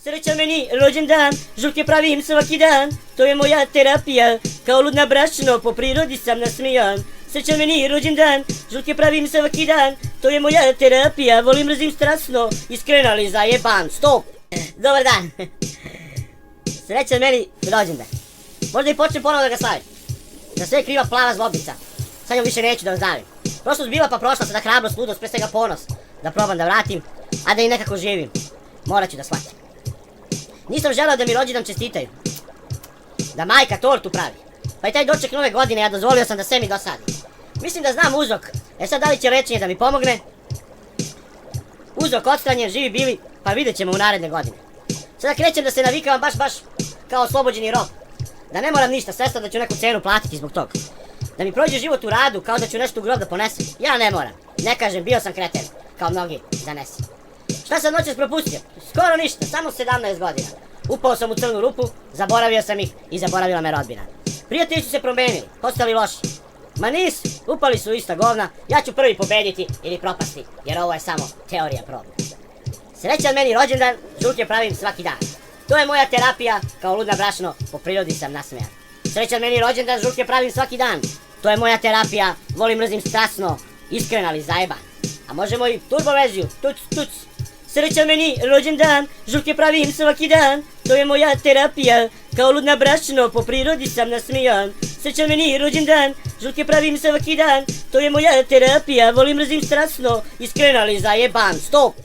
Srećan meni rođendan, žurke pravim svaki dan, to je moja terapija, kao ludna brašno, po prirodi sam nasmijan. Srećan meni rođendan, žurke pravim svaki dan, to je moja terapija, volim mrzim strasno, iskreno ali zajeban, stop! Dobar dan! Srećan meni rođendan. Možda i počnem ponovo da ga slavim. Za sve je kriva plava zlobica, sad njom više neću da vam zdravim. Prošlost bila pa prošla, sada hrabrost, ludost, pre svega ponos, da probam da vratim, a da i nekako živim, morat ću da shvatim. Nisam želeo da mi rođendan čestitaju, da majka tortu pravi, pa i taj doček nove godine ja dozvolio sam da sve mi dosadi. Mislim da znam uzrok, sad da li će lečenje da mi pomogne? Uzrok odstranjen, živi bili, pa vidjet ćemo u naredne godine. Sada krećem da se navikavam baš kao oslobođeni rob, da ne moram ništa, svestan da ću neku cenu platiti zbog toga. Da mi prođe život u radu kao da ću nešto u grob da ponesem, ja ne moram, ne kažem bio sam kreten, kao mnogi zanesem. Šta sam noćas propustio? Skoro ništa, samo 17 godina. Upao sam u crnu rupu, zaboravio sam ih i zaboravila me rodbina. Prijatelji su se promenili, postali loši. Ma nisu, upali su u ista govna, ja ću prvi pobediti ili propasti, jer ovo je samo teorija probna. Srećan meni rođendan, žurke pravim svaki dan. To je moja terapija, kao ludna brašno, po prirodi sam nasmejan. Srećan meni rođendan, žurke pravim svaki dan. To je moja terapija, volim mrzim strasno, iskren ali zajeban. A možemo i turbo verziju, tuc. Srećan meni rođendan, žurke pravim svaki dan, to je moja terapija, kao ludna brašno, po prirodi sam nasmijan. Srećan meni rođendan, žurke pravim svaki dan, to je moja terapija, volim mrzim strasno, iskren ali zajeban, stop!